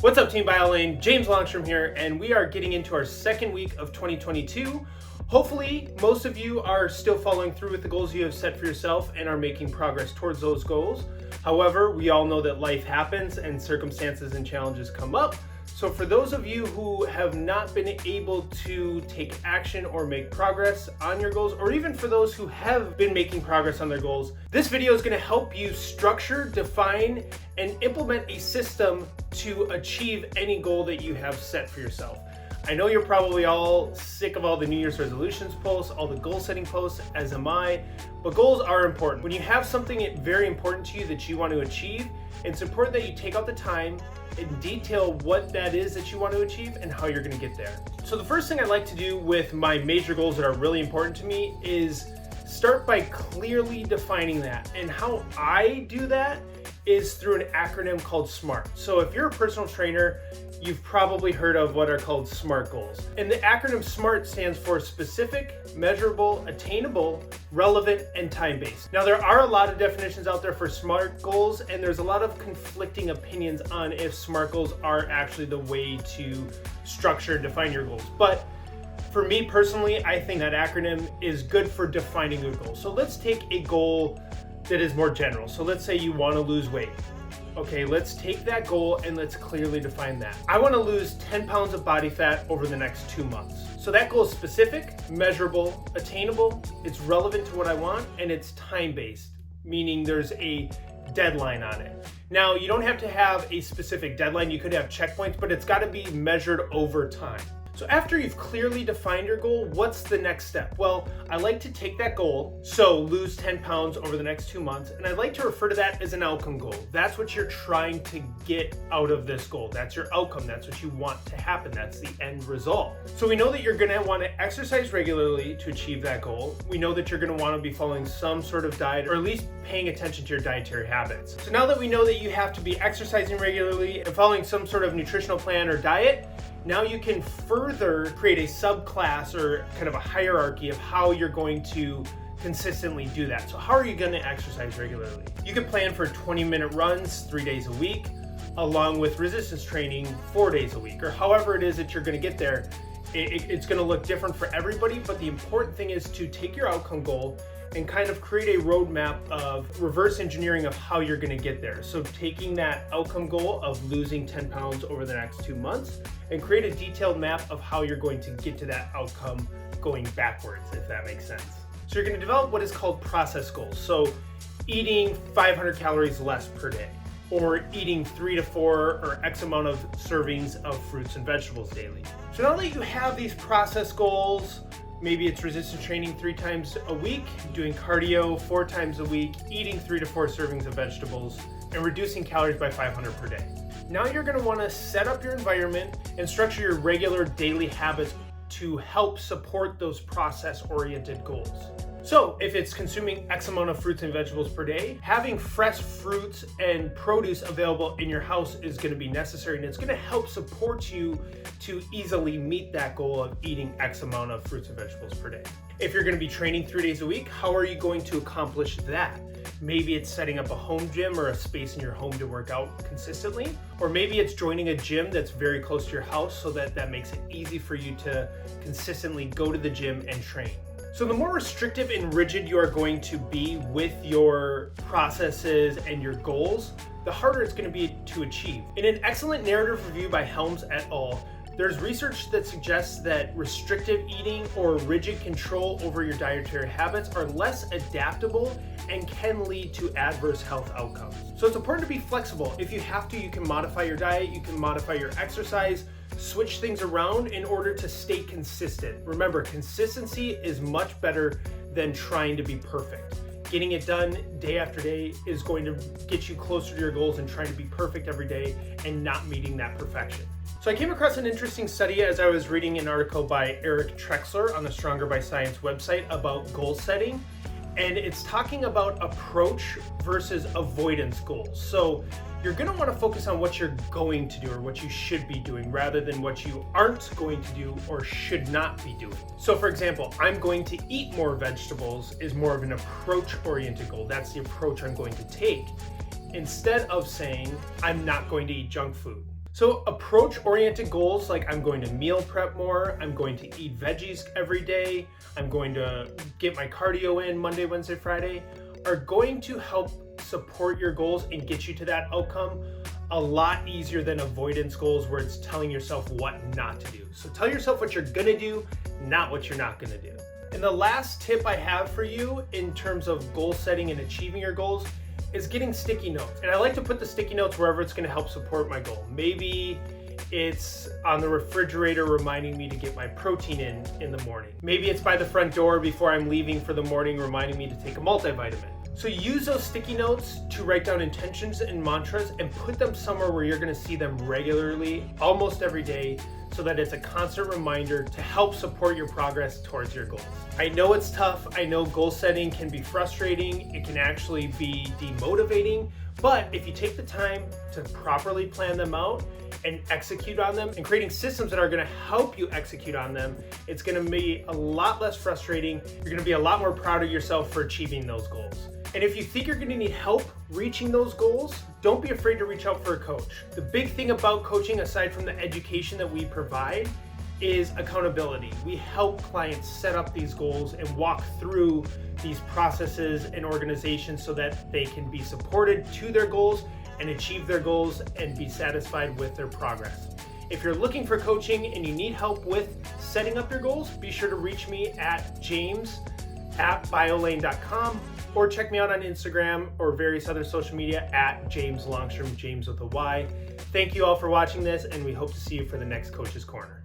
What's up, Team Biolayne? Jaymes Longstrom here, and we are getting into our second week of 2022. Hopefully, most of you are still following through with the goals you have set for yourself and are making progress towards those goals. However, we all know that life happens and circumstances and challenges come up. So for those of you who have not been able to take action or make progress on your goals, or even for those who have been making progress on their goals, this video is going to help you structure, define, and implement a system to achieve any goal that you have set for yourself. I know you're probably all sick of all the New Year's resolutions posts, all the goal setting posts, as am I, but goals are important. When you have something very important to you that you want to achieve, it's important that you take out the time and detail what that is that you want to achieve and how you're going to get there. So the first thing I like to do with my major goals that are really important to me is start by clearly defining that. And how I do that is through an acronym called SMART. So if you're a personal trainer, you've probably heard of what are called SMART goals. And the acronym SMART stands for specific, measurable, attainable, relevant, and time-based. Now, there are a lot of definitions out there for SMART goals, and there's a lot of conflicting opinions on if SMART goals are actually the way to structure and define your goals. But for me personally, I think that acronym is good for defining good goals. So let's take a goal that is more general. So let's say you want to lose weight. Okay, let's take that goal and let's clearly define that. I want to lose 10 pounds of body fat over the next 2 months. So that goal is specific, measurable, attainable, it's relevant to what I want, and it's time-based, meaning there's a deadline on it. Now, you don't have to have a specific deadline. You could have checkpoints, but it's got to be measured over time. So after you've clearly defined your goal, what's the next step? Well, I like to take that goal, so lose 10 pounds over the next 2 months, and I like to refer to that as an outcome goal. That's what you're trying to get out of this goal. That's your outcome. That's what you want to happen. That's the end result. So we know that you're gonna want to exercise regularly to achieve that goal. We know that you're gonna want to be following some sort of diet, or at least paying attention to your dietary habits. So now that we know that you have to be exercising regularly and following some sort of nutritional plan or diet, now you can further create a subclass or kind of a hierarchy of how you're going to consistently do that. So how are you going to exercise regularly? You can plan for 20-minute runs 3 days a week, along with resistance training 4 days a week, or however it is that you're going to get there. It's going to look different for everybody, but the important thing is to take your outcome goal and kind of create a roadmap of reverse engineering of how you're going to get there. So taking that outcome goal of losing 10 pounds over the next 2 months and create a detailed map of how you're going to get to that outcome going backwards, if that makes sense. So you're going to develop what is called process goals. So eating 500 calories less per day, or eating 3 to 4 or X amount of servings of fruits and vegetables daily. So now that you have these process goals, maybe it's resistance training 3 times a week, doing cardio 4 times a week, eating 3 to 4 servings of vegetables, and reducing calories by 500 per day. Now you're going to want to set up your environment and structure your regular daily habits to help support those process-oriented goals. So if it's consuming X amount of fruits and vegetables per day, having fresh fruits and produce available in your house is going to be necessary, and it's going to help support you to easily meet that goal of eating X amount of fruits and vegetables per day. If you're going to be training 3 days a week, how are you going to accomplish that? Maybe it's setting up a home gym or a space in your home to work out consistently, or maybe it's joining a gym that's very close to your house so that makes it easy for you to consistently go to the gym and train. So the more restrictive and rigid you are going to be with your processes and your goals, the harder it's going to be to achieve. In an excellent narrative review by Helms et al., there's research that suggests that restrictive eating or rigid control over your dietary habits are less adaptable and can lead to adverse health outcomes. So it's important to be flexible. If you have to, you can modify your diet, you can modify your exercise, switch things around in order to stay consistent. Remember, consistency is much better than trying to be perfect. Getting it done day after day is going to get you closer to your goals than trying to be perfect every day and not meeting that perfection. So I came across an interesting study as I was reading an article by Eric Trexler on the Stronger by Science website about goal setting. And it's talking about approach versus avoidance goals. So you're going to want to focus on what you're going to do or what you should be doing rather than what you aren't going to do or should not be doing. So for example, I'm going to eat more vegetables is more of an approach-oriented goal. That's the approach I'm going to take instead of saying I'm not going to eat junk food. So approach-oriented goals like I'm going to meal prep more, I'm going to eat veggies every day, I'm going to get my cardio in Monday, Wednesday, Friday, are going to help support your goals and get you to that outcome a lot easier than avoidance goals where it's telling yourself what not to do. So tell yourself what you're gonna do, not what you're not gonna do. And the last tip I have for you in terms of goal setting and achieving your goals is getting sticky notes. And I like to put the sticky notes wherever it's gonna help support my goal. Maybe it's on the refrigerator reminding me to get my protein in the morning. Maybe it's by the front door before I'm leaving for the morning reminding me to take a multivitamin. So use those sticky notes to write down intentions and mantras and put them somewhere where you're gonna see them regularly, almost every day, so that it's a constant reminder to help support your progress towards your goals. I know it's tough. I know goal setting can be frustrating. It can actually be demotivating, but if you take the time to properly plan them out and execute on them and creating systems that are gonna help you execute on them, it's gonna be a lot less frustrating. You're gonna be a lot more proud of yourself for achieving those goals. And if you think you're gonna need help reaching those goals, don't be afraid to reach out for a coach. The big thing about coaching, aside from the education that we provide, is accountability. We help clients set up these goals and walk through these processes and organizations so that they can be supported to their goals and achieve their goals and be satisfied with their progress. If you're looking for coaching and you need help with setting up your goals, be sure to reach me at Jaymes@Biolayne.com or check me out on Instagram or various other social media at Jaymes Longstrom, James with a Y. Thank you all for watching this, and we hope to see you for the next Coach's Corner.